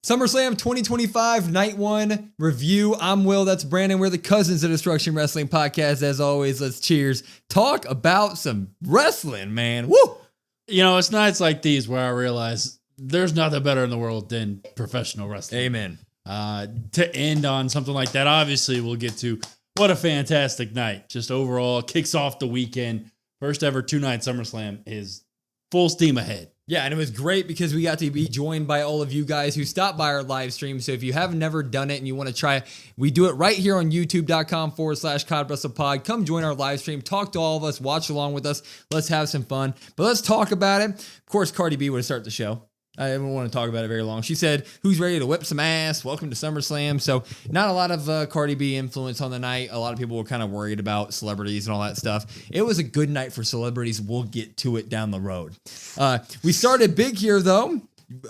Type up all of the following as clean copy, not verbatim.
SummerSlam 2025 Night 1 review. I'm Will, that's Brandon. We're the Cousins of Destruction Wrestling Podcast. As always, let's cheers. Talk about some wrestling, man. Woo! You know, it's nights like these where I realize there's nothing better in the world than professional wrestling. Amen. To end on something like that, obviously we'll get to what a fantastic night. Just overall, kicks off the weekend. First ever 2-night SummerSlam is full steam ahead. Yeah, and it was great because we got to be joined by all of you guys who stopped by our live stream. So if you have never done it and you want to try it, we do it right here on youtube.com/CodWrestlePod. Come join our live stream, talk to all of us, watch along with us. Let's have some fun. But let's talk about it. Of course, Cardi B would start the show. I didn't want to talk about it very long. She said, who's ready to whip some ass? Welcome to SummerSlam. So not a lot of Cardi B influence on the night. A lot of people were kind of worried about celebrities and all that stuff. It was a good night for celebrities. We'll get to it down the road. We started big here, though.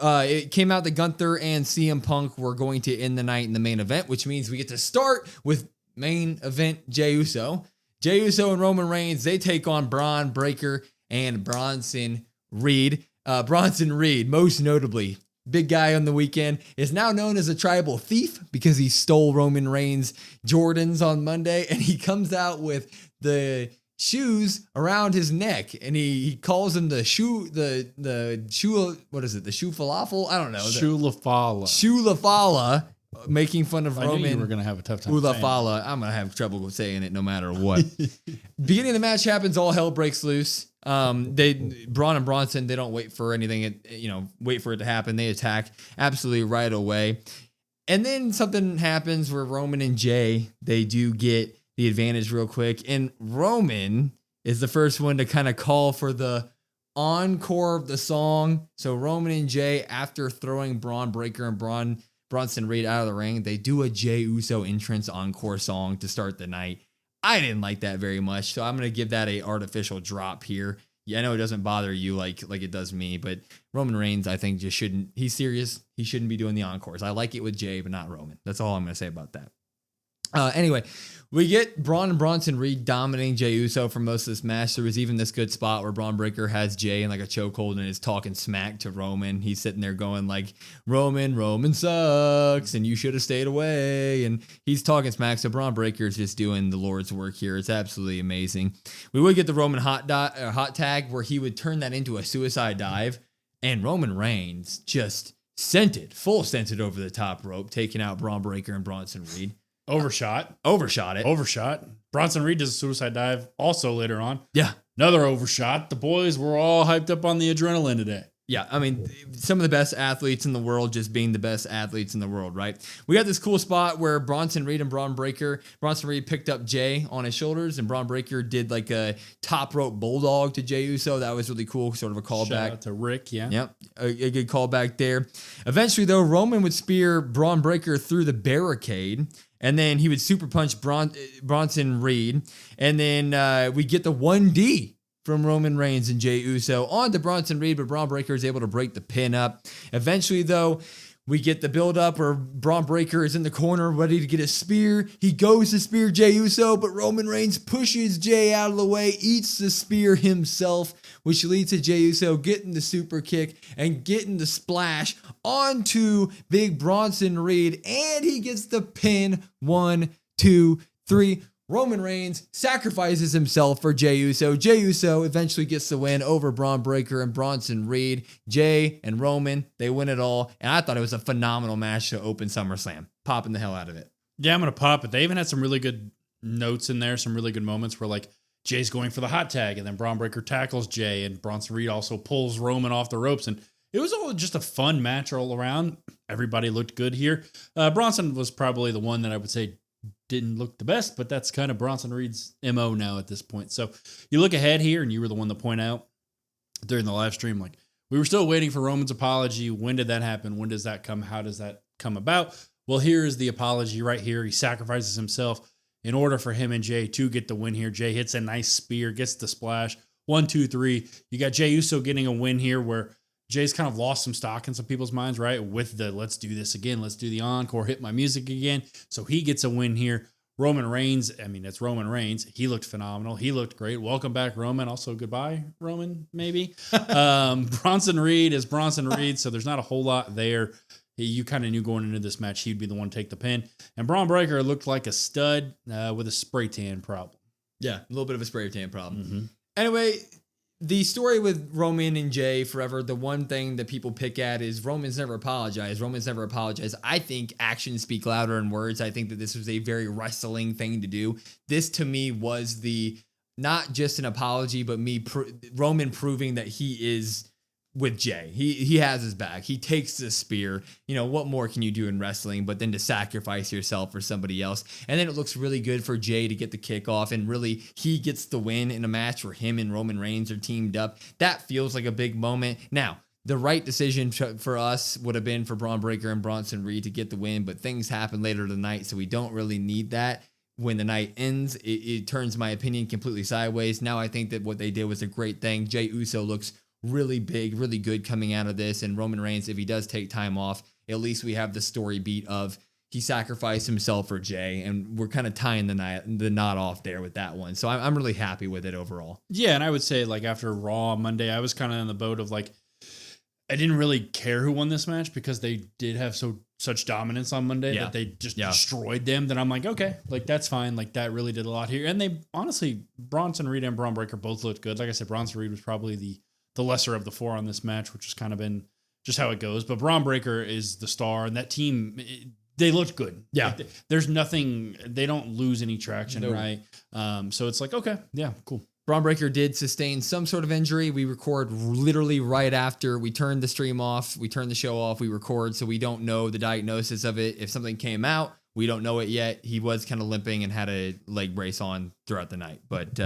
It came out that Gunther and CM Punk were going to end the night in the main event, which means we get to start with main event Jay Uso. Jay Uso and Roman Reigns, they take on Braun Breaker and Bronson Reed. Bronson Reed, most notably, big guy on the weekend, is now known as a tribal thief because he stole Roman Reigns' Jordans on Monday, and he comes out with the shoes around his neck, and he calls them the shoe, what is it, the shoe falafel? I don't know. Shoe lafala, making fun of Roman. I knew you were going to have a tough time saying it. I'm going to have trouble saying it no matter what. Beginning of the match happens, all hell breaks loose. Braun and Bronson, they don't wait for anything, wait for it to happen. They attack absolutely right away. And then something happens where Roman and Jay, they do get the advantage real quick. And Roman is the first one to kind of call for the encore of the song. So Roman and Jay, after throwing Braun Breaker and Bronson Reed out of the ring, they do a Jay Uso entrance encore song to start the night. I didn't like that very much, so I'm going to give that a artificial drop here. Yeah, I know it doesn't bother you like it does me, but Roman Reigns, I think, just shouldn't. He's serious. He shouldn't be doing the encores. I like it with Jay, but not Roman. That's all I'm going to say about that. Anyway, we get Braun and Bronson Reed dominating Jay Uso for most of this match. There was even this good spot where Braun Breaker has Jay in like a chokehold and is talking smack to Roman. He's sitting there going like, Roman sucks and you should have stayed away. And he's talking smack. So Braun Breaker is just doing the Lord's work here. It's absolutely amazing. We would get the Roman hot tag where he would turn that into a suicide dive. And Roman Reigns just full sented over the top rope, taking out Braun Breaker and Bronson Reed. Overshot it. Bronson Reed does a suicide dive also later on. Yeah. Another overshot. The boys were all hyped up on the adrenaline today. Yeah, I mean, some of the best athletes in the world just being the best athletes in the world, right? We got this cool spot where Bronson Reed and Bronson Reed picked up Jay on his shoulders, and Braun Breaker did like a top rope bulldog to Jay Uso. That was really cool, sort of a callback. Shout out to Rick, yeah. Yep, a good callback there. Eventually, though, Roman would spear Braun Breaker through the barricade, and then he would super punch Bronson Reed, and then we get the 1D from Roman Reigns and Jay Uso on to Bronson Reed, but Braun Breaker is able to break the pin up. Eventually, though, we get the build-up where Braun Breaker is in the corner ready to get a spear. He goes to spear Jay Uso, but Roman Reigns pushes Jay out of the way, eats the spear himself, which leads to Jay Uso getting the super kick and getting the splash onto big Bronson Reed, and he gets the pin. 1, 2, 3. Roman Reigns sacrifices himself for Jay Uso. Jay Uso eventually gets the win over Braun Breaker and Bronson Reed. Jay and Roman, they win it all. And I thought it was a phenomenal match to open SummerSlam. Popping the hell out of it. Yeah, I'm going to pop it. They even had some really good notes in there, some really good moments where like Jay's going for the hot tag and then Braun Breaker tackles Jay and Bronson Reed also pulls Roman off the ropes. And it was all just a fun match all around. Everybody looked good here. Bronson was probably the one that I would say didn't look the best, but that's kind of Bronson Reed's MO now at this point. So you look ahead here, and you were the one to point out during the live stream, like, we were still waiting for Roman's apology. When did that happen? When does that come? How does that come about? Well, here is the apology right here. He sacrifices himself in order for him and Jay to get the win here. Jay hits a nice spear, gets the splash. 1, 2, 3. You got Jay Uso getting a win here where Jay's kind of lost some stock in some people's minds, right? With the let's do this again. Let's do the encore, hit my music again. So he gets a win here. Roman Reigns, I mean, it's Roman Reigns. He looked phenomenal. He looked great. Welcome back, Roman. Also, goodbye, Roman, maybe. Bronson Reed is Bronson Reed, so there's not a whole lot there. You kind of knew going into this match he'd be the one to take the pin. And Braun Breaker looked like a stud with a spray tan problem. Yeah, a little bit of a spray tan problem. Mm-hmm. Anyway, the story with Roman and Jay forever, the one thing that people pick at is Roman's never apologized. I think actions speak louder than words. I think that this was a very wrestling thing to do. This, to me, was not just an apology, but Roman proving that he is with Jay. He has his back. He takes the spear. What more can you do in wrestling but then to sacrifice yourself for somebody else? And then it looks really good for Jay to get the kickoff, and really he gets the win in a match where him and Roman Reigns are teamed up. That feels like a big moment. Now, the right decision for us would have been for Braun Breaker and Bronson Reed to get the win, but things happen later tonight, so we don't really need that. When the night ends, it turns my opinion completely sideways. Now I think that what they did was a great thing. Jay Uso looks really big, really good coming out of this. And Roman Reigns, if he does take time off, at least we have the story beat of he sacrificed himself for Jay. And we're kind of tying the knot off there with that one. So I'm really happy with it overall. Yeah, and I would say after Raw on Monday, I was kind of in the boat of I didn't really care who won this match because they did have such dominance on Monday that they just destroyed them. Then I'm like, okay, that's fine. That really did a lot here. And they honestly, Bronson Reed and Braun Breaker both looked good. Like I said, Bronson Reed was probably the lesser of the four on this match, which has kind of been just how it goes. But Braun Breaker is the star, and that team, they looked good. Yeah. There's nothing, they don't lose any traction, right? So it's okay, yeah, cool. Braun Breaker did sustain some sort of injury. We record literally right after we turned the stream off. We turned the show off. We record, so we don't know the diagnosis of it. If something came out, we don't know it yet. He was kind of limping and had a leg brace on throughout the night, but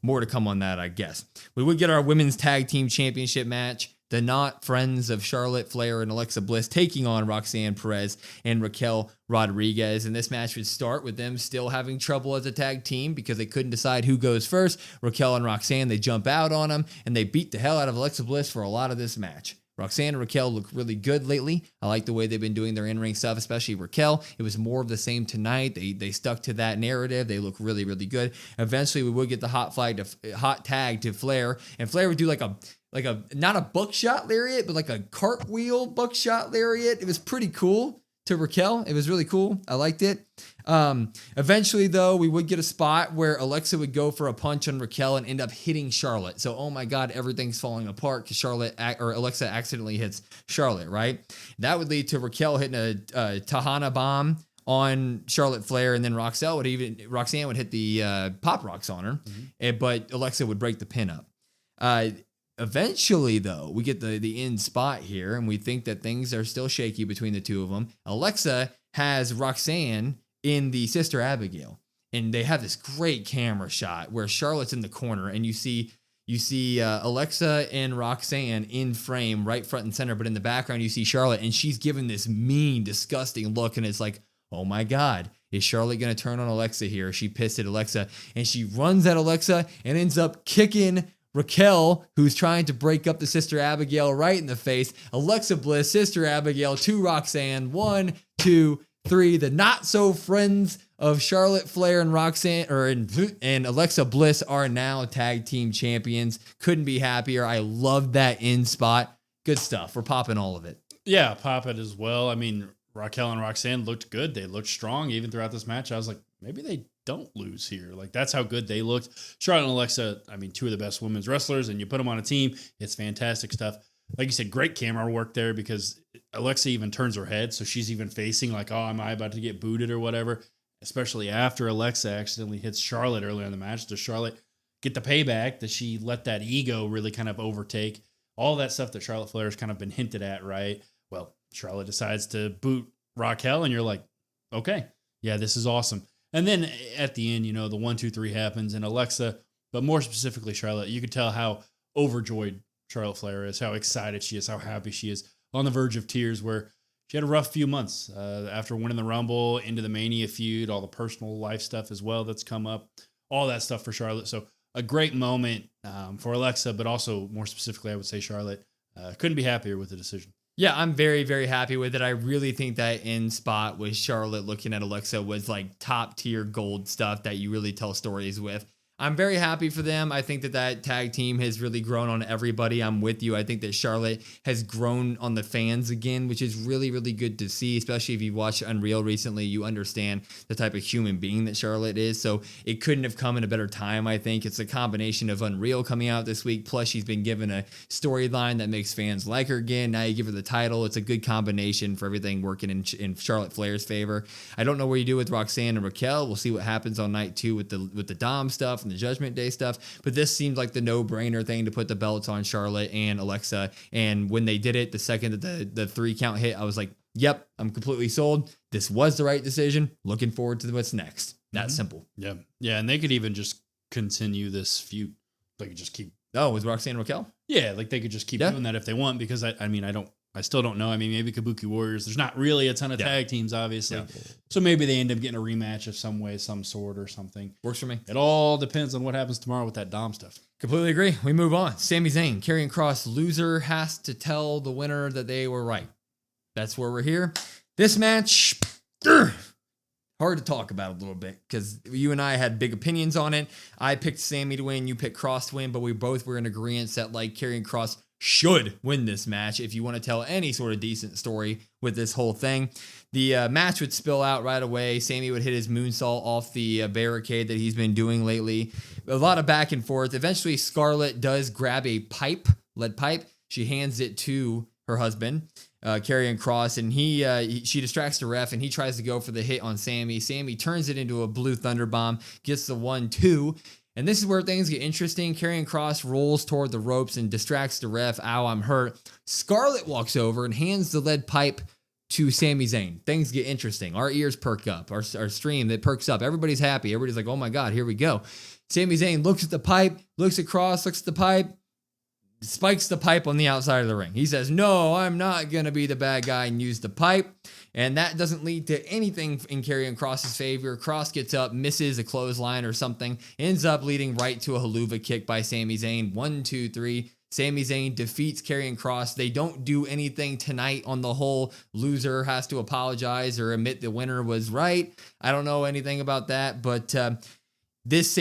more to come on that, I guess. We would get our women's tag team championship match. The not friends of Charlotte Flair and Alexa Bliss taking on Roxanne Perez and Raquel Rodriguez. And this match would start with them still having trouble as a tag team because they couldn't decide who goes first. Raquel and Roxanne, they jump out on them and they beat the hell out of Alexa Bliss for a lot of this match. Roxanne and Raquel look really good lately. I like the way they've been doing their in-ring stuff, especially Raquel. It was more of the same tonight. They stuck to that narrative. They look really, really good. Eventually, we would get the hot tag to Flair, and Flair would do like a not a buckshot lariat, but like a cartwheel buckshot lariat. It was pretty cool to Raquel. It was really cool. I liked it. Eventually, though, we would get a spot where Alexa would go for a punch on Raquel and end up hitting Charlotte. So, oh my God, everything's falling apart because Alexa accidentally hits Charlotte, right? That would lead to Raquel hitting a Tahana bomb on Charlotte Flair, and then Roxanne would hit the Pop Rocks on her, but Alexa would break the pin up. Eventually, though, we get the end spot here, and we think that things are still shaky between the two of them. Alexa has Roxanne in the Sister Abigail, and they have this great camera shot where Charlotte's in the corner, and you see Alexa and Roxanne in frame, right front and center, but in the background you see Charlotte, and she's giving this mean, disgusting look, and it's like, oh my God, is Charlotte going to turn on Alexa here? Is she pissed at Alexa? And she runs at Alexa and ends up kicking Raquel, who's trying to break up the Sister Abigail, right in the face. Alexa Bliss, Sister Abigail to Roxanne. 1, 2, 3. The not so friends of Charlotte Flair and Roxanne and Alexa Bliss are now tag team champions. Couldn't be happier. I love that end spot. Good stuff. We're popping all of it. Yeah, pop it as well. I mean, Raquel and Roxanne looked good. They looked strong even throughout this match. I was like, maybe they don't lose here. That's how good they looked. Charlotte and Alexa, I mean, two of the best women's wrestlers, and you put them on a team, it's fantastic stuff. Like you said, great camera work there because Alexa even turns her head, so she's even facing oh, am I about to get booted or whatever, especially after Alexa accidentally hits Charlotte earlier in the match. Does Charlotte get the payback? Does she let that ego really kind of overtake? All that stuff that Charlotte Flair has kind of been hinted at, right? Well, Charlotte decides to boot Raquel, and you're like, okay, yeah, this is awesome. And then at the end, the 1, 2, 3 happens, and Alexa, but more specifically Charlotte, you could tell how overjoyed Charlotte Flair is, how excited she is, how happy she is, on the verge of tears, where she had a rough few months after winning the Rumble, into the Mania feud, all the personal life stuff as well that's come up, all that stuff for Charlotte. So a great moment for Alexa, but also more specifically, I would say Charlotte. Couldn't be happier with the decision. Yeah, I'm very, very happy with it. I really think that end spot with Charlotte looking at Alexa was top tier gold stuff that you really tell stories with. I'm very happy for them. I think that tag team has really grown on everybody. I'm with you. I think that Charlotte has grown on the fans again, which is really, really good to see, especially if you watched Unreal recently. You understand the type of human being that Charlotte is. So it couldn't have come in a better time, I think. It's a combination of Unreal coming out this week, plus she's been given a storyline that makes fans like her again. Now you give her the title. It's a good combination for everything working in Charlotte Flair's favor. I don't know where you do with Roxanne and Raquel. We'll see what happens on night 2 with the Dom stuff and the Judgment Day stuff. But this seemed like the no-brainer thing to put the belts on Charlotte and Alexa. And when they did it, the second that the 3 count hit, I was like, yep, I'm completely sold. This was the right decision. Looking forward to what's next. That simple. Yeah. Yeah. And they could even just continue this feud. They could just keep. Oh, with Roxanne and Raquel? Yeah. Like they could just keep doing that if they want, because I still don't know. I mean, maybe Kabuki Warriors. There's not really a ton of tag teams, obviously. Yeah. So maybe they end up getting a rematch of some way, some sort or something. Works for me. It all depends on what happens tomorrow with that Dom stuff. Completely agree. We move on. Sami Zayn, Karrion Kross, loser has to tell the winner that they were right. That's where we're here. This match, hard to talk about a little bit because you and I had big opinions on it. I picked Sami to win. You picked Kross to win, but we both were in agreement that like Karrion Kross should win this match if you want to tell any sort of decent story with this whole thing. The match would spill out right away. Sami would hit his moonsault off the barricade that he's been doing lately. A lot of back and forth. Eventually, Scarlett does grab a lead pipe. She hands it to her husband, Karrion Kross, and she distracts the ref, and he tries to go for the hit on Sami. Sami turns it into a blue thunder bomb, gets the 1-2. And this is where things get interesting. Karrion Kross rolls toward the ropes and distracts the ref. Ow, I'm hurt. Scarlett walks over and hands the lead pipe to Sami Zayn. Things get interesting. Our ears perk up. Our stream, that perks up. Everybody's happy. Everybody's like, oh my God, here we go. Sami Zayn looks at the pipe, looks at Kross, looks at the pipe, spikes the pipe on the outside of the ring. He says, no, I'm not going to be the bad guy and use the pipe. And that doesn't lead to anything in Karrion Kross's favor. Kross gets up, misses a clothesline or something, ends up leading right to a haluva kick by Sami Zayn. 1, 2, 3. Sami Zayn defeats Karrion Kross. They don't do anything tonight on the whole loser has to apologize or admit the winner was right. I don't know anything about that, but this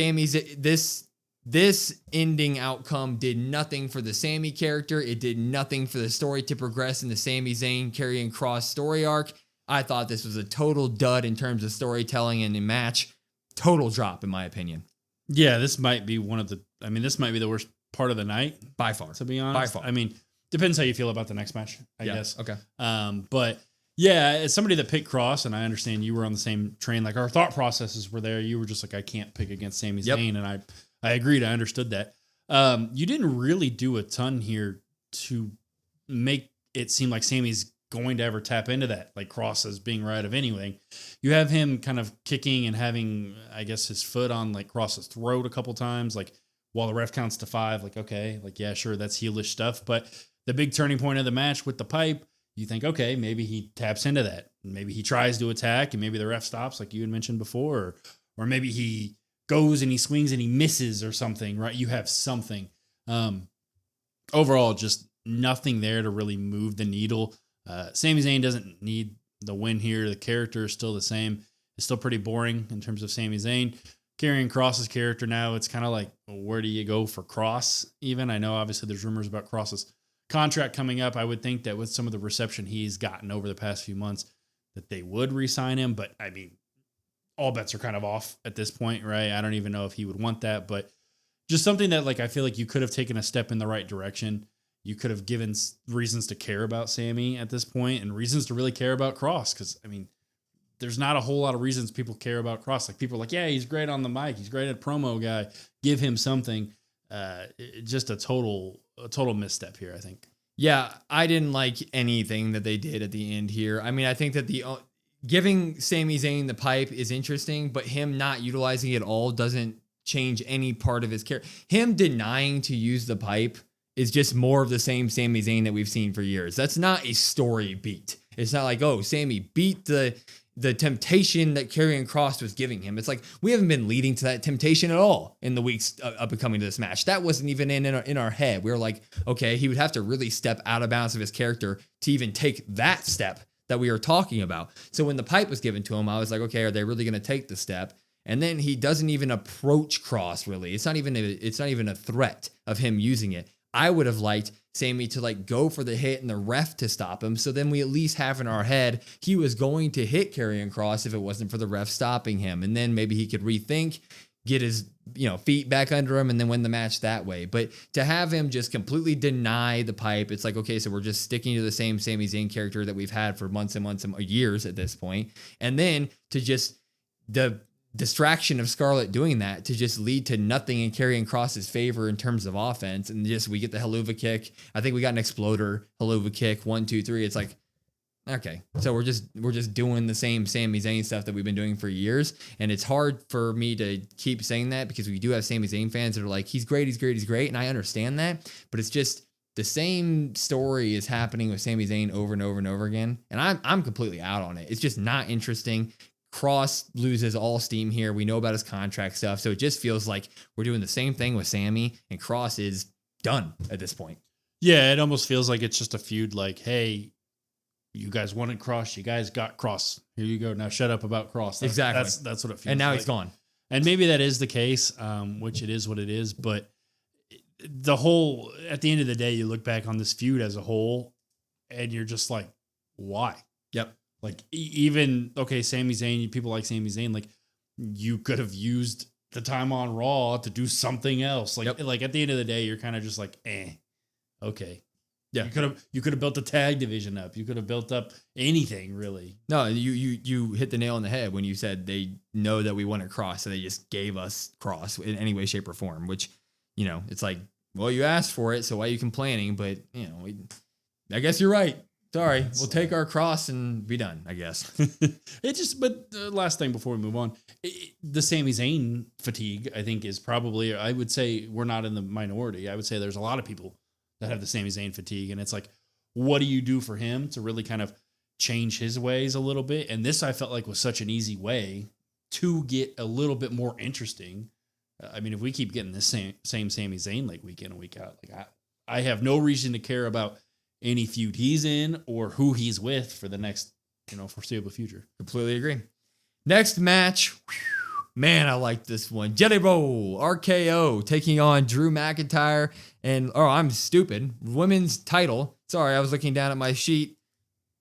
ending outcome did nothing for the Sami character. It did nothing for the story to progress in the Sami Zayn, Karrion Kross story arc. I thought this was a total dud in terms of storytelling and in match. Total drop, in my opinion. Yeah, this might be this might be the worst part of the night. By far. To be honest. By far. I mean, depends how you feel about the next match, I guess. Okay. But yeah, as somebody that picked Kross, and I understand you were on the same train, like our thought processes were there. You were just like, I can't pick against Sami Zayn, and I agreed. I understood that. You didn't really do a ton here to make it seem like Sami's going to ever tap into that, like Kross as being right of anything. You have him kind of kicking and having, I guess, his foot on like Kross's throat a couple times, like while the ref counts to 5, like, okay, like, yeah, sure, that's heelish stuff. But the big turning point of the match with the pipe, you think, okay, maybe he taps into that. Maybe he tries to attack and maybe the ref stops, like you had mentioned before, or maybe he goes and he swings and he misses or something, right? You have something. Overall, just nothing there to really move the needle. Sami Zayn doesn't need the win here. The character is still the same. It's still pretty boring in terms of Sami Zayn. Karrion Kross's character now, it's kind of like, where do you go for Kross even? I know obviously there's rumors about Kross's contract coming up. I would think that with some of the reception he's gotten over the past few months that they would re-sign him. But I mean, all bets are kind of off at this point, right? I don't even know if he would want that, but just something that like I feel like you could have taken a step in the right direction. You could have given reasons to care about Sami at this point and reasons to really care about Kross. Because, I mean, there's not a whole lot of reasons people care about Kross. Like, people are like, yeah, he's great on the mic. He's great at promo guy. Give him something. Just a total misstep here, I think. Yeah, I didn't like anything that they did at the end here. I mean, I think that giving Sami Zayn the pipe is interesting, but him not utilizing it all doesn't change any part of his character. Him denying to use the pipe is just more of the same Sami Zayn that we've seen for years. That's not a story beat. It's not like, oh, Sami beat the temptation that Karrion Kross was giving him. It's like, we haven't been leading to that temptation at all in the weeks up and coming to this match. That wasn't even in our head. We were like, okay, he would have to really step out of bounds of his character to even take that step that we were talking about. So when the pipe was given to him, I was like, okay, are they really going to take the step? And then he doesn't even approach Kross really. It's not even a threat of him using it. I would have liked Sami to like go for the hit and the ref to stop him. So then we at least have in our head he was going to hit Karrion Kross if it wasn't for the ref stopping him. And then maybe he could rethink, get his feet back under him, and then win the match that way. But to have him just completely deny the pipe, it's like, okay, so we're just sticking to the same Sami Zayn character that we've had for months and months and years at this point. And then to just the distraction of Scarlett doing that to just lead to nothing in Karrion Kross's favor in terms of offense. And just we get the Helluva kick. I think we got an exploder Helluva kick. 1, 2, 3. It's like, okay, so we're just doing the same Sami Zayn stuff that we've been doing for years. And it's hard for me to keep saying that because we do have Sami Zayn fans that are like, he's great. And I understand that, but it's just the same story is happening with Sami Zayn over and over and over again. And I'm completely out on it. It's just not interesting. Kross loses all steam here. We know about his contract stuff. So it just feels like we're doing the same thing with Sami, and Kross is done at this point. Yeah, it almost feels like it's just a feud like, hey, you guys wanted Kross, you guys got Kross. Here you go. Now shut up about Kross. Exactly. That's what it feels like. And now he's gone. And maybe that is the case, which it is what it is. But the whole, at the end of the day, you look back on this feud as a whole, and you're just like, why? Yep. Like even, okay, Sami Zayn, people like Sami Zayn, like you could have used the time on Raw to do something else. Like, like at the end of the day, you're kind of just like, okay. Yeah. You could have built a tag division up. You could have built up anything really. No, you hit the nail on the head when you said they know that we wanted Kross, so they just gave us Kross in any way, shape, or form, which, it's like, well, you asked for it, so why are you complaining? But, I guess you're right. Sorry, we'll take our Kross and be done, I guess. But the last thing before we move on, the Sami Zayn fatigue, I think, is probably, I would say we're not in the minority. I would say there's a lot of people that have the Sami Zayn fatigue. And it's like, what do you do for him to really kind of change his ways a little bit? And this I felt like was such an easy way to get a little bit more interesting. I mean, if we keep getting the same Sami Zayn like week in and week out, like I have no reason to care about any feud he's in or who he's with for the next, foreseeable future. Completely agree. Next match. Man, I like this one. Jelly Roll, RKO, taking on Drew McIntyre and, I'm stupid, women's title. Sorry, I was looking down at my sheet.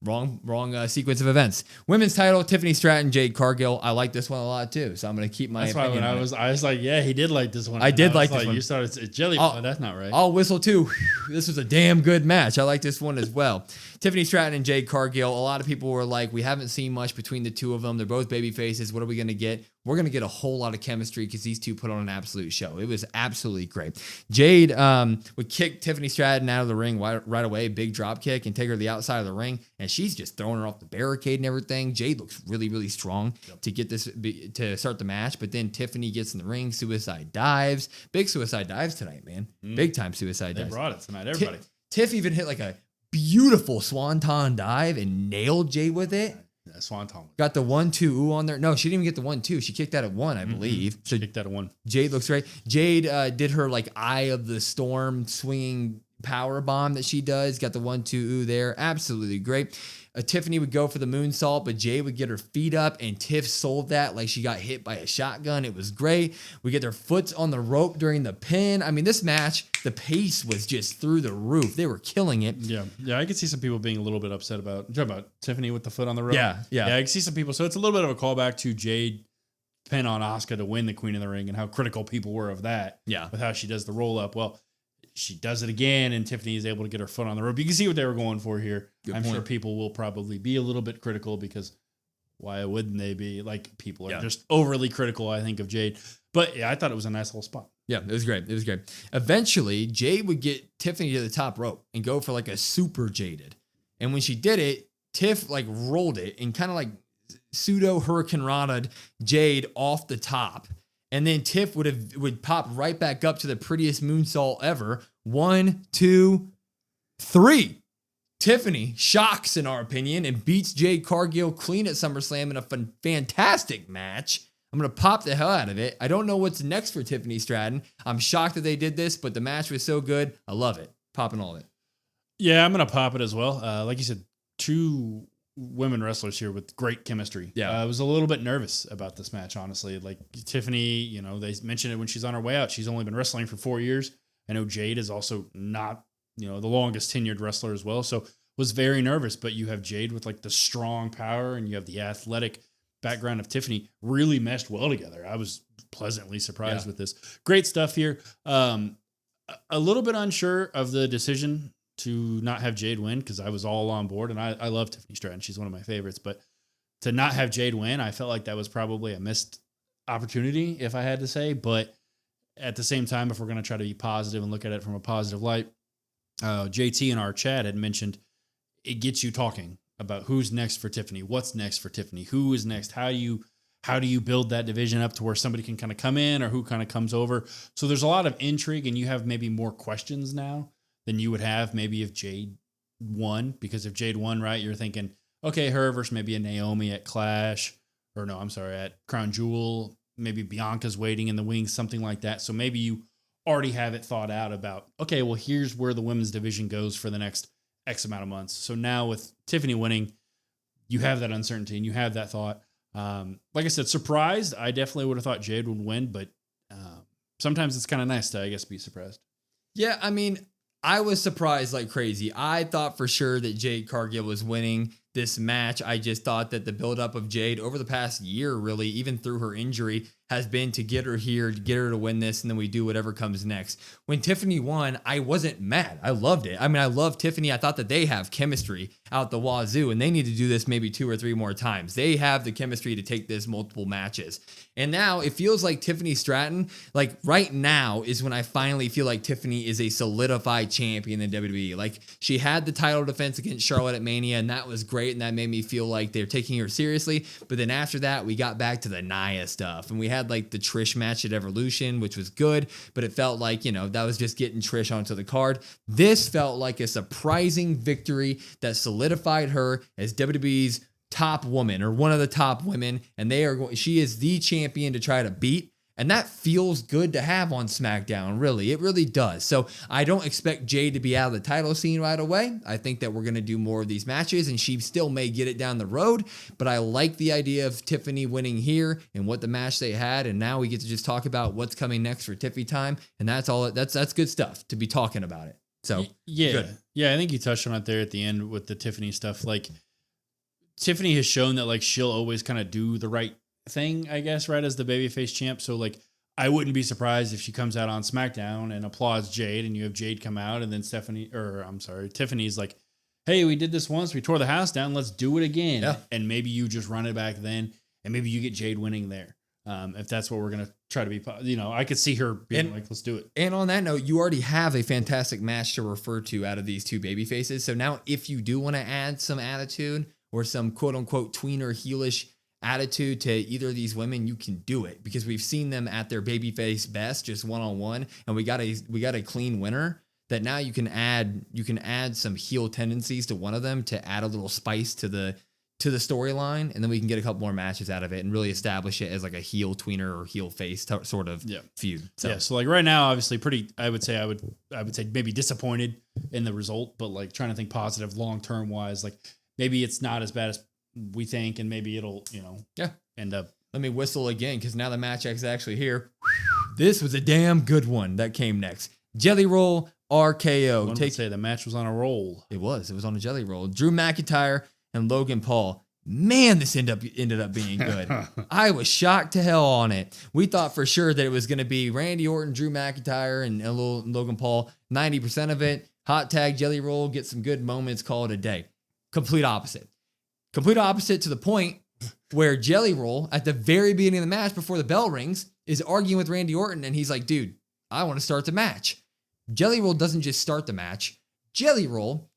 Wrong sequence of events. Women's title, Tiffany Stratton, Jade Cargill. I like this one a lot too, so I'm going to keep my opinion. That's why when I was like, yeah, he did like this one. I did like this one. You started Jelly Roll. That's not right. I'll whistle too. This was a damn good match. I like this one as well. Tiffany Stratton and Jade Cargill. A lot of people were like, we haven't seen much between the two of them. They're both baby faces. What are we going to get? We're going to get a whole lot of chemistry because these two put on an absolute show. It was absolutely great. Jade would kick Tiffany Stratton out of the ring right away, big drop kick, and take her to the outside of the ring. And she's just throwing her off the barricade and everything. Jade looks really, really strong to get this to start the match. But then Tiffany gets in the ring, suicide dives. Big suicide dives tonight, man. Big time suicide dives. They brought it tonight, everybody. Tiff even hit like a beautiful swanton dive and nailed Jade with it. Yeah, swanton. Got the 1-2 on there. No, she didn't even get the 1-2. She kicked that at 1, I believe. So she kicked that at 1. Jade looks great. Jade did her like Eye of the Storm swinging power bomb that she does. Got the 1-2 there. Absolutely great. Tiffany would go for the moonsault, but Jade would get her feet up, and Tiff sold that like she got hit by a shotgun. It was great. We get their foots on the rope during the pin. I mean, this match, the pace was just through the roof. They were killing it. Yeah, I could see some people being a little bit upset about Tiffany with the foot on the rope. Yeah. I can see some people. So it's a little bit of a callback to Jade pin on Asuka to win the Queen of the Ring and how critical people were of that. Yeah, with how she does the roll up. Well, she does it again, and Tiffany is able to get her foot on the rope. You can see what they were going for here. I'm sure people will probably be a little bit critical because why wouldn't they be? Like, people are just overly critical, I think, of Jade. But yeah, I thought it was a nice little spot. Yeah, it was great. Eventually, Jade would get Tiffany to the top rope and go for like a super Jaded. And when she did it, Tiff like rolled it and kind of like pseudo Hurricane Rana'd Jade off the top. And then Tiff would pop right back up to the prettiest moonsault ever. 1, 2, 3. Tiffany shocks, in our opinion, and beats Jade Cargill clean at SummerSlam in a fantastic match. I'm going to pop the hell out of it. I don't know what's next for Tiffany Stratton. I'm shocked that they did this, but the match was so good. I love it. Popping all of it. Yeah, I'm going to pop it as well. Like you said, two women wrestlers here with great chemistry. Yeah. I was a little bit nervous about this match, honestly. Like Tiffany, they mentioned it when she's on her way out. She's only been wrestling for 4 years. I know Jade is also not, the longest tenured wrestler as well. So was very nervous, but you have Jade with like the strong power and you have the athletic background of Tiffany really meshed well together. I was pleasantly surprised with this. Great stuff here. A little bit unsure of the decision to not have Jade win because I was all on board and I love Tiffany Stratton. She's one of my favorites, but to not have Jade win, I felt like that was probably a missed opportunity if I had to say, but at the same time, if we're going to try to be positive and look at it from a positive light, JT in our chat had mentioned it gets you talking about who's next for Tiffany, what's next for Tiffany, who is next, how do you build that division up to where somebody can kind of come in or who kind of comes over. So there's a lot of intrigue and you have maybe more questions now than you would have maybe if Jade won, because if Jade won, right, you're thinking, okay, her versus maybe a Naomi at Clash, or no, I'm sorry, at Crown Jewel, maybe Bianca's waiting in the wings, something like that. So maybe you already have it thought out about, okay, well, here's where the women's division goes for the next X amount of months. So now with Tiffany winning, you have that uncertainty and you have that thought. Like I said, surprised. I definitely would have thought Jade would win, but sometimes it's kind of nice to, I guess, be surprised. Yeah, I mean, I was surprised like crazy. I thought for sure that Jade Cargill was winning this match. I just thought that the buildup of Jade over the past year, really, even through her injury, has been to get her here, to get her to win this, and then we do whatever comes next. When Tiffany won, I wasn't mad. I loved it. I mean, I love Tiffany. I thought that they have chemistry out the wazoo, and they need to do this maybe 2 or 3 more times. They have the chemistry to take this multiple matches. And now it feels like Tiffany Stratton, like right now is when I finally feel like Tiffany is a solidified champion in WWE. Like she had the title defense against Charlotte at Mania, and that was great, and that made me feel like they're taking her seriously. But then after that, we got back to the Nia stuff, and we had like the Trish match at Evolution, which was good, but it felt like, that was just getting Trish onto the card. This felt like a surprising victory that solidified her as WWE's top woman, or one of the top women, and she is the champion to try to beat. And that feels good to have on SmackDown, really. It really does. So I don't expect Jade to be out of the title scene right away. I think that we're going to do more of these matches, and she still may get it down the road. But I like the idea of Tiffany winning here and what the match they had. And now we get to just talk about what's coming next for Tiffy time. And that's all. That's good stuff to be talking about it. So yeah, good. Yeah. I think you touched on it there at the end with the Tiffany stuff. Like Tiffany has shown that like she'll always kind of do the right thing, I guess, right, as the babyface champ. So like I wouldn't be surprised if she comes out on SmackDown and applauds Jade, and you have Jade come out, and then Tiffany's like, hey, we did this once, we tore the house down, let's do it again. Yeah. And maybe you just run it back then, and maybe you get Jade winning there. If that's what we're gonna try to be, I could see her being like, let's do it. And on that note, you already have a fantastic match to refer to out of these two baby faces. So now if you do want to add some attitude or some quote unquote tweener heelish attitude to either of these women, you can do it, because we've seen them at their babyface best, just one-on-one, and we got a clean winner that now you can add some heel tendencies to one of them to add a little spice to the storyline, and then we can get a couple more matches out of it and really establish it as like a heel tweener or heel face sort of feud. So like right now, obviously I would say maybe disappointed in the result, but like trying to think positive long-term wise, like maybe it's not as bad as we think, and maybe it'll, end up. Let me whistle again, because now the match is actually here. This was a damn good one that came next. Jelly Roll RKO. One would say the match was on a roll. It was on a jelly roll. Drew McIntyre and Logan Paul. Man, this ended up being good. I was shocked to hell on it. We thought for sure that it was going to be Randy Orton, Drew McIntyre, and a little Logan Paul. 90% of it. Hot tag, jelly roll, get some good moments, call it a day. Complete opposite to the point where Jelly Roll, at the very beginning of the match before the bell rings, is arguing with Randy Orton, and he's like, dude, I want to start the match. Jelly Roll doesn't just start the match. Jelly Roll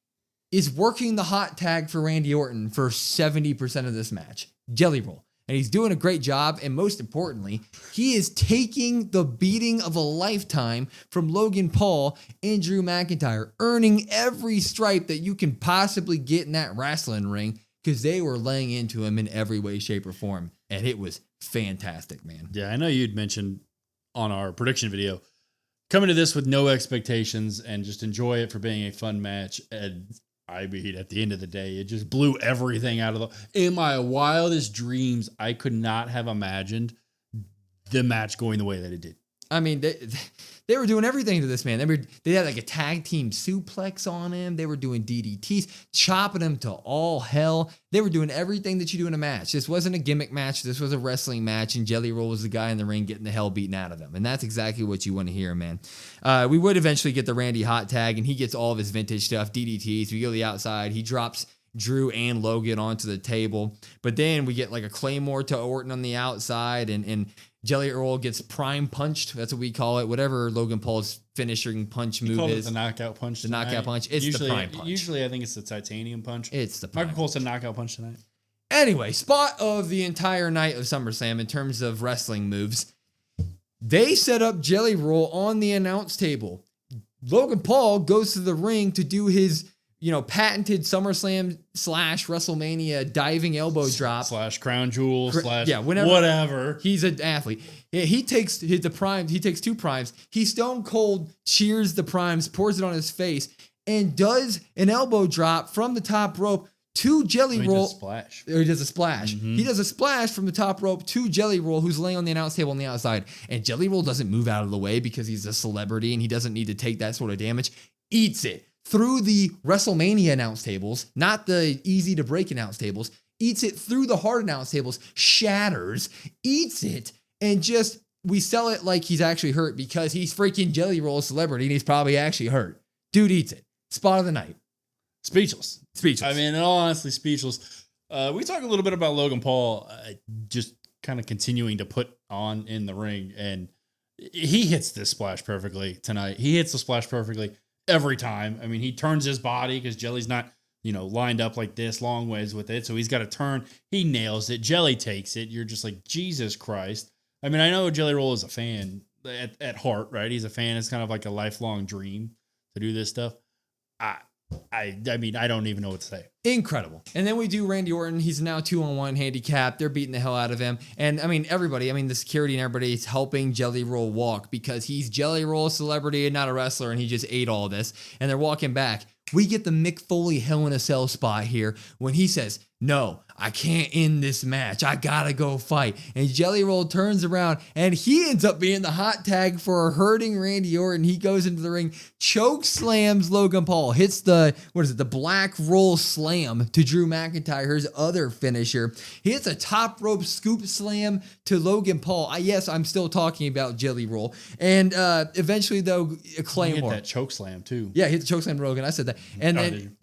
is working the hot tag for Randy Orton for 70% of this match. Jelly Roll. And he's doing a great job, and most importantly, he is taking the beating of a lifetime from Logan Paul and Drew McIntyre, earning every stripe that you can possibly get in that wrestling ring, because they were laying into him in every way, shape, or form. And it was fantastic, man. Yeah, I know you'd mentioned on our prediction video, coming to this with no expectations and just enjoy it for being a fun match. And I mean, at the end of the day, it just blew everything out of in my wildest dreams, I could not have imagined the match going the way that it did. I mean, they were doing everything to this man. They had like a tag team suplex on him. They were doing DDTs, chopping him to all hell. They were doing everything that you do in a match. This wasn't a gimmick match. This was a wrestling match, and Jelly Roll was the guy in the ring getting the hell beaten out of him. And that's exactly what you want to hear, man. We would eventually get the Randy hot tag, and he gets all of his vintage stuff, DDTs. We go to the outside. He drops Drew and Logan onto the table. But then we get like a Claymore to Orton on the outside, and Jelly Roll gets prime punched. That's what we call it. Whatever Logan Paul's finishing punch move is. The knockout punch. The knockout punch. It's usually, the prime punch. Usually I think it's the titanium punch. It's the prime Michael Cole said knockout punch tonight. Anyway, spot of the entire night of SummerSlam in terms of wrestling moves. They set up Jelly Roll on the announce table. Logan Paul goes to the ring to do his patented SummerSlam / WrestleMania diving elbow drop / crown jewel / whatever. He's an athlete. He takes the prime. He takes 2 primes. He stone cold cheers the primes, pours it on his face, and does an elbow drop from the top rope to Jelly Roll. He does a splash. Mm-hmm. He does a splash from the top rope to Jelly Roll, who's laying on the announce table on the outside. And Jelly Roll doesn't move out of the way because he's a celebrity and he doesn't need to take that sort of damage. Eats it through the WrestleMania announce tables, not the easy to break announce tables, eats it through the hard announce tables, shatters, eats it, and we sell it like he's actually hurt because he's freaking Jelly Roll, a celebrity, and he's probably actually hurt. Dude eats it. Spot of the night. Speechless. I mean, in all honesty, speechless. We talk a little bit about Logan Paul just kind of continuing to put on in the ring, and he hits this splash perfectly tonight. He hits the splash perfectly every time. I mean, he turns his body because Jelly's not, lined up like this long ways with it. So he's got to turn. He nails it. Jelly takes it. You're just like, Jesus Christ. I mean, I know Jelly Roll is a fan at heart, right? He's a fan. It's kind of like a lifelong dream to do this stuff. I mean, I don't even know what to say. Incredible. And then we do Randy Orton. He's now 2-on-1 handicap. They're beating the hell out of him. And I mean, the security and everybody is helping Jelly Roll walk because he's Jelly Roll, a celebrity and not a wrestler. And he just ate all this. And they're walking back. We get the Mick Foley Hell in a Cell spot here when he says, "No, I can't end this match. I gotta go fight." And Jelly Roll turns around and he ends up being the hot tag for hurting Randy Orton. He goes into the ring, choke slams Logan Paul, hits the black roll slam to Drew McIntyre, his other finisher. He hits a top rope scoop slam to Logan Paul. Yes, I'm still talking about Jelly Roll. And eventually, though, a Claymore. He hit that choke slam, too. Yeah, he hit the choke slam to Logan. I said that. And then,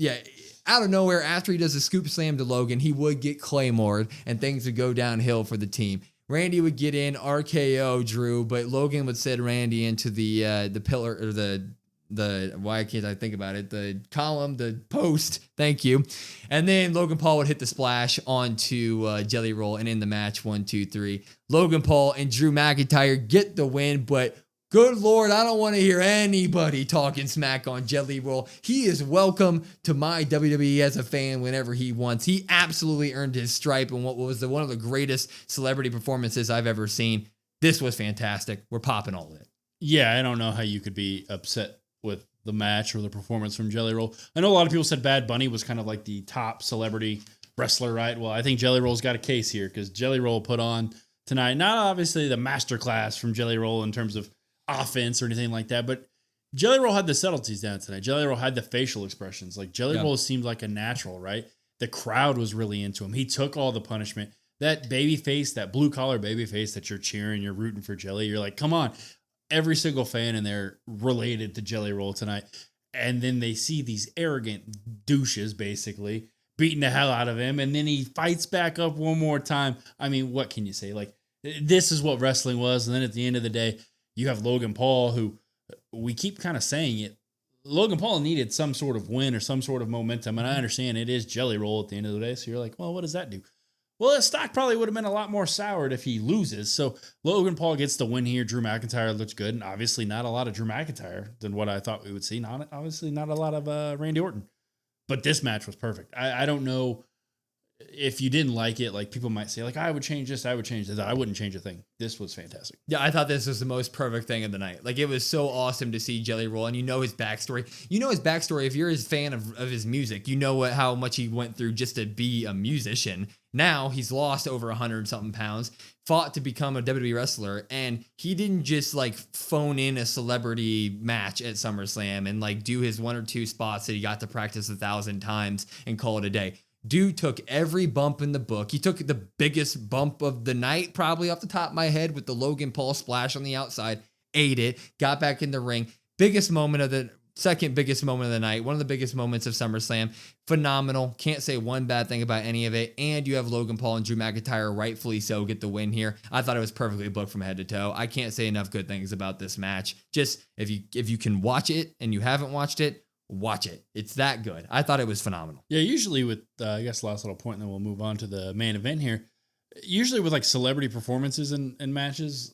out of nowhere, after he does a scoop slam to Logan, he would get Claymored and things would go downhill for the team. Randy would get in, RKO Drew, but Logan would send Randy into the pillar, or the why can't I think about it? The column, the post. Thank you. And then Logan Paul would hit the splash onto Jelly Roll and in the match 1, 2, 3. Logan Paul and Drew McIntyre get the win, but good Lord, I don't want to hear anybody talking smack on Jelly Roll. He is welcome to my WWE as a fan whenever he wants. He absolutely earned his stripe in what was one of the greatest celebrity performances I've ever seen. This was fantastic. We're popping all in. Yeah, I don't know how you could be upset with the match or the performance from Jelly Roll. I know a lot of people said Bad Bunny was kind of like the top celebrity wrestler, right? Well, I think Jelly Roll's got a case here because Jelly Roll put on tonight, not obviously the masterclass from Jelly Roll in terms of offense or anything like that, but Jelly Roll had the subtleties down tonight. Jelly Roll had the facial expressions. Like Jelly Roll seemed like a natural, right? The crowd was really into him. He took all the punishment. That baby face, that blue collar baby face that you're cheering, you're rooting for Jelly. You're like, come on. Every single fan in there related to Jelly Roll tonight. And then they see these arrogant douches basically beating the hell out of him. And then he fights back up one more time. I mean, what can you say? Like, this is what wrestling was. And then at the end of the day, you have Logan Paul, who we keep kind of saying it. Logan Paul needed some sort of win or some sort of momentum. And I understand it is Jelly Roll at the end of the day. So you're like, well, what does that do? Well, his stock probably would have been a lot more soured if he loses. So Logan Paul gets the win here. Drew McIntyre looks good. And obviously not a lot of Drew McIntyre than what I thought we would see. Obviously not a lot of Randy Orton. But this match was perfect. I don't know. if you didn't like it, like people might say, like, I would change this, I would change that. I wouldn't change a thing. This was fantastic. Yeah, I thought this was the most perfect thing of the night. Like, it was so awesome to see Jelly Roll, and you know his backstory. You know his backstory. If you're his fan of his music, you know how much he went through just to be a musician. Now he's lost over 100-something pounds, fought to become a WWE wrestler, and he didn't just like phone in a celebrity match at SummerSlam and like do his 1 or 2 spots that he got to practice 1,000 times and call it a day. Dude took every bump in the book. He took the biggest bump of the night, probably off the top of my head, with the Logan Paul splash on the outside, ate it, got back in the ring. Second biggest moment of the night, one of the biggest moments of SummerSlam. Phenomenal. Can't say one bad thing about any of it. And you have Logan Paul and Drew McIntyre, rightfully so, get the win here. I thought it was perfectly booked from head to toe. I can't say enough good things about this match. Just if you can watch it and you haven't watched it, watch it. It's that good. I thought it was phenomenal. Yeah, usually with, I guess last little point, and then we'll move on to the main event here. Usually with like celebrity performances and matches,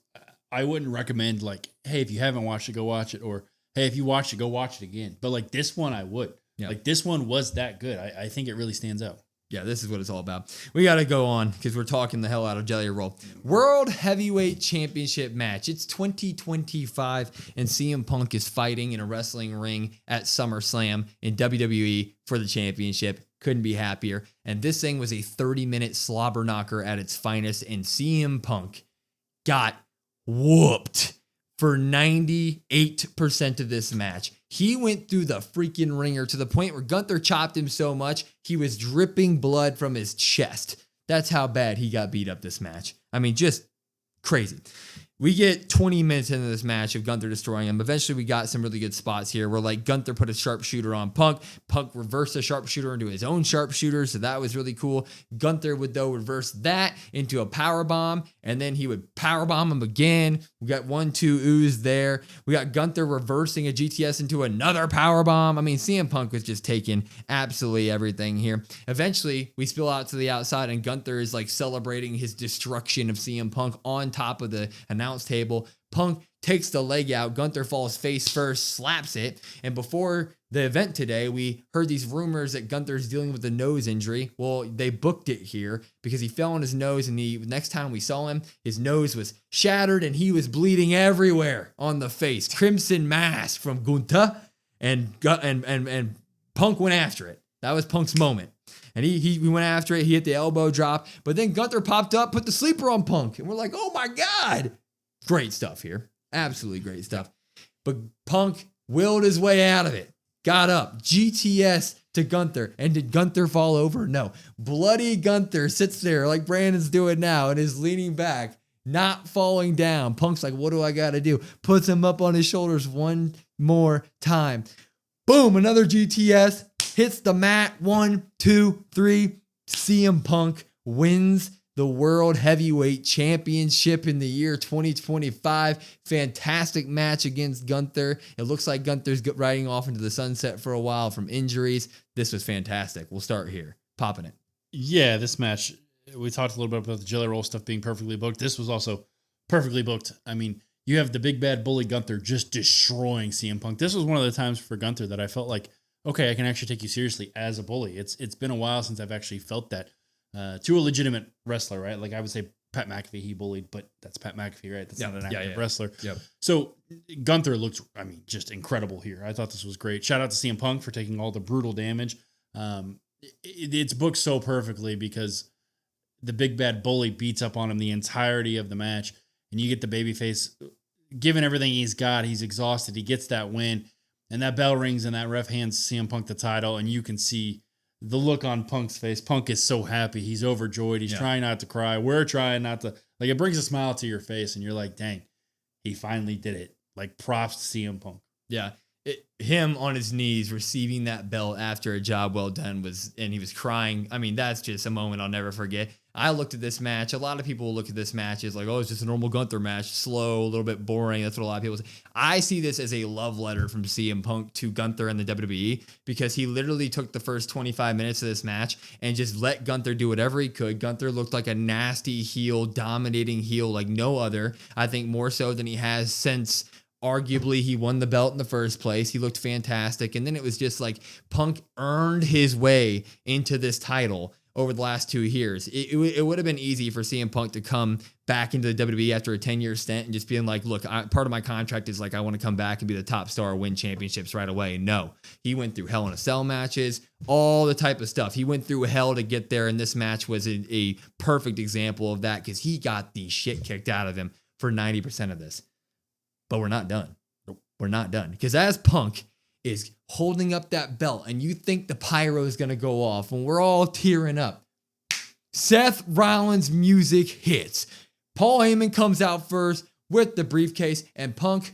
I wouldn't recommend like, hey, if you haven't watched it, go watch it. Or, hey, if you watched it, go watch it again. But like this one, I would. Yeah. Like this one was that good. I think it really stands out. Yeah, this is what it's all about. We got to go on because we're talking the hell out of Jelly Roll. World Heavyweight Championship match. It's 2025, and CM Punk is fighting in a wrestling ring at SummerSlam in WWE for the championship. Couldn't be happier. And this thing was a 30-minute slobber knocker at its finest, and CM Punk got whooped for 98% of this match. He went through the freaking ringer to the point where Gunther chopped him so much, he was dripping blood from his chest. That's how bad he got beat up this match. I mean, just crazy. We get 20 minutes into this match of Gunther destroying him. Eventually, we got some really good spots here where like Gunther put a sharpshooter on Punk. Punk reversed the sharpshooter into his own sharpshooter, so that was really cool. Gunther would, though, reverse that into a powerbomb, and then he would powerbomb him again. We got 1-2 ooze there. We got Gunther reversing a GTS into another powerbomb. I mean, CM Punk was just taking absolutely everything here. Eventually, we spill out to the outside, and Gunther is like celebrating his destruction of CM Punk on top of the announce table. Punk takes the leg out. Gunther falls face first, slaps it. And before the event today, we heard these rumors that Gunther's dealing with a nose injury. Well, they booked it here because he fell on his nose, and the next time we saw him, his nose was shattered and he was bleeding everywhere on the face. Crimson mask from Gunther, and Punk went after it. That was Punk's moment. And he went after it. He hit the elbow drop. But then Gunther popped up, put the sleeper on Punk. And we're like, oh my God. Great stuff here. Absolutely great stuff. But Punk willed his way out of it. Got up. GTS to Gunther. And did Gunther fall over? No. Bloody Gunther sits there like Brandon's doing now and is leaning back, not falling down. Punk's like, what do I got to do? Puts him up on his shoulders one more time. Boom. Another GTS. Hits the mat. 1, 2, 3. CM Punk wins the World Heavyweight Championship in the year 2025. Fantastic match against Gunther. It looks like Gunther's riding off into the sunset for a while from injuries. This was fantastic. We'll start here. Popping it. Yeah, this match, we talked a little bit about the Jelly Roll stuff being perfectly booked. This was also perfectly booked. I mean, you have the big bad bully Gunther just destroying CM Punk. This was one of the times for Gunther that I felt like, okay, I can actually take you seriously as a bully. It's been a while since I've actually felt that. To a legitimate wrestler, right? Like I would say Pat McAfee, he bullied, but that's Pat McAfee, right? That's not an active wrestler. Yep. So Gunther looked, I mean, just incredible here. I thought this was great. Shout out to CM Punk for taking all the brutal damage. It's booked so perfectly because the big bad bully beats up on him the entirety of the match, and you get the babyface giving everything he's got. He's exhausted. He gets that win, and that bell rings, and that ref hands CM Punk the title, and you can see the look on Punk's face. Punk is so happy. He's overjoyed. He's trying not to cry. We're trying not to. Like, it brings a smile to your face, and you're like, dang, he finally did it. Like, props to CM Punk. Yeah. Him on his knees receiving that belt after a job well done and he was crying. I mean, that's just a moment I'll never forget. I looked at this match. A lot of people will look at this match as like, oh, it's just a normal Gunther match. Slow, a little bit boring. That's what a lot of people say. I see this as a love letter from CM Punk to Gunther and the WWE because he literally took the first 25 minutes of this match and just let Gunther do whatever he could. Gunther looked like a nasty heel, dominating heel like no other. I think more so than he has since arguably he won the belt in the first place. He looked fantastic. And then it was just like Punk earned his way into this title over the last 2 years. It would have been easy for CM Punk to come back into the WWE after a 10-year stint and just being like, look, part of my contract is like, I want to come back and be the top star, win championships right away. No, he went through Hell in a Cell matches, all the type of stuff. He went through hell to get there, and this match was a perfect example of that because he got the shit kicked out of him for 90% of this. But we're not done. Nope. We're not done. Because as Punk is holding up that belt and you think the pyro is going to go off and we're all tearing up, Seth Rollins' music hits. Paul Heyman comes out first with the briefcase and Punk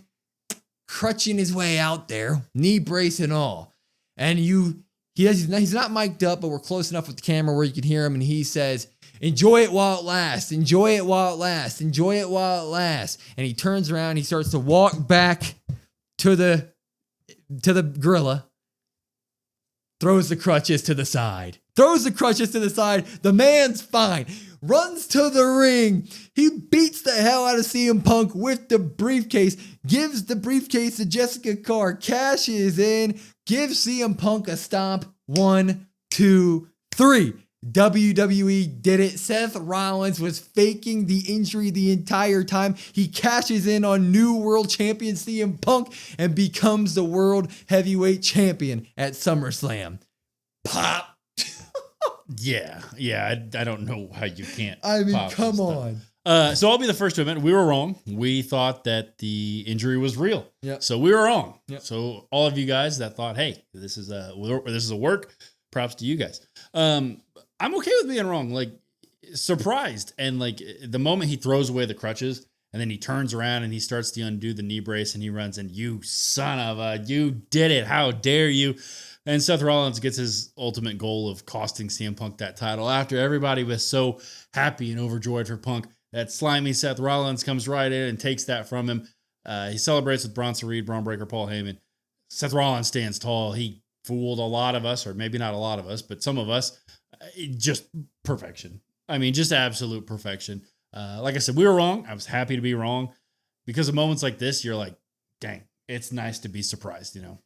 crutching his way out there, knee brace and all. And he's not mic'd up, but we're close enough with the camera where you can hear him, and he says, enjoy it while it lasts. Enjoy it while it lasts. Enjoy it while it lasts. And he turns around, he starts to walk back to the gorilla, throws the crutches to the side. The man's fine. Runs to the ring. He beats the hell out of CM Punk with the briefcase. Gives the briefcase to Jessica Carr. Cashes in. Gives CM Punk a stomp. 1, 2, 3. WWE did it. Seth Rollins was faking the injury the entire time. He cashes in on new world champion CM Punk and becomes the world heavyweight champion at SummerSlam. Pop. Yeah. I don't know how you can't. I mean, come on. So I'll be the first to admit we were wrong. We thought that the injury was real. Yep. So we were wrong. Yep. So all of you guys that thought, hey, this is a work, props to you guys. I'm okay with being wrong, like surprised. And like the moment he throws away the crutches and then he turns around and he starts to undo the knee brace and he runs and you son of a, you did it. How dare you? And Seth Rollins gets his ultimate goal of costing CM Punk that title after everybody was so happy and overjoyed for Punk. That slimy Seth Rollins comes right in and takes that from him. He celebrates with Bronson Reed, Braun Breaker, Paul Heyman. Seth Rollins stands tall. He fooled a lot of us, or maybe not a lot of us, but some of us. Just perfection. I mean, just absolute perfection. Like I said, we were wrong. I was happy to be wrong because of moments like this, you're like, dang, it's nice to be surprised, you know?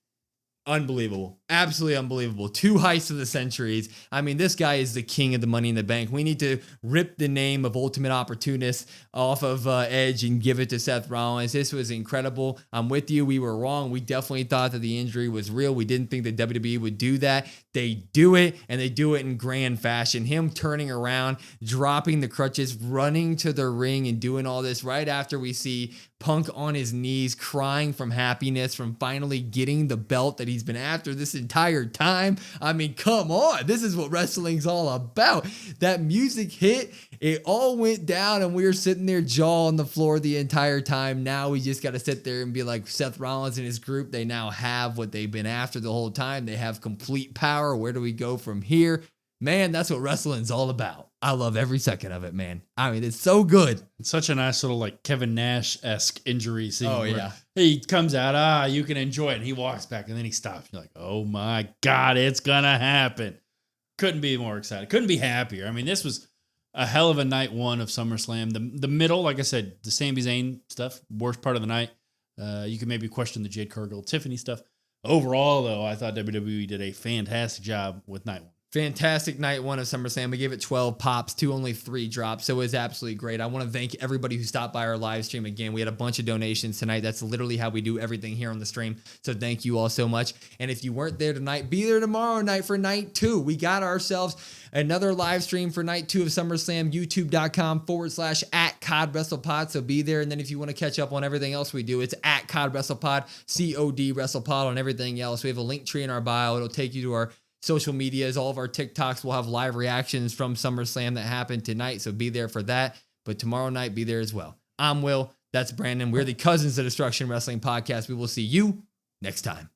Unbelievable. Absolutely unbelievable. 2 heists of the centuries. I mean, this guy is the king of the Money in the Bank. We need to rip the name of Ultimate Opportunist off of Edge and give it to Seth Rollins. This was incredible. I'm with you. We were wrong. We definitely thought that the injury was real. We didn't think that WWE would do that. They do it, and they do it in grand fashion. Him turning around, dropping the crutches, running to the ring, and doing all this right after we see Punk on his knees, crying from happiness from finally getting the belt that he's been after this entire time. I mean, come on. This is what wrestling's all about. That music hit, it all went down, and we were sitting there jaw on the floor the entire time. Now we just got to sit there and be like Seth Rollins and his group. They now have what they've been after the whole time. They have complete power. Where do we go from here? Man, that's what wrestling's all about. I love every second of it, man. I mean, it's so good. It's such a nice little like Kevin Nash-esque injury scene. Oh, yeah. He comes out, you can enjoy it. And he walks back and then he stops. You're like, oh my God, it's going to happen. Couldn't be more excited. Couldn't be happier. I mean, this was a hell of a night 1 of SummerSlam. The middle, like I said, the Sami Zayn stuff, worst part of the night. You can maybe question the Jade Cargill, Tiffany stuff. Overall, though, I thought WWE did a fantastic job with night 1. Fantastic night 1 of SummerSlam. We gave it 12 pops to only 3 drops. So it was absolutely great. I want to thank everybody who stopped by our live stream again. We had a bunch of donations tonight. That's literally how we do everything here on the stream. So thank you all so much. And if you weren't there tonight, be there tomorrow night for night 2. We got ourselves another live stream for night 2 of SummerSlam, youtube.com/@CODWrestlePod. So be there. And then if you want to catch up on everything else we do, it's @CODWrestlePod, COD WrestlePod on everything else. We have a link tree in our bio. It'll take you to our social medias. All of our TikToks will have live reactions from SummerSlam that happened tonight. So be there for that. But tomorrow night, be there as well. I'm Will. That's Brandon. We're the Cousins of Destruction Wrestling Podcast. We will see you next time.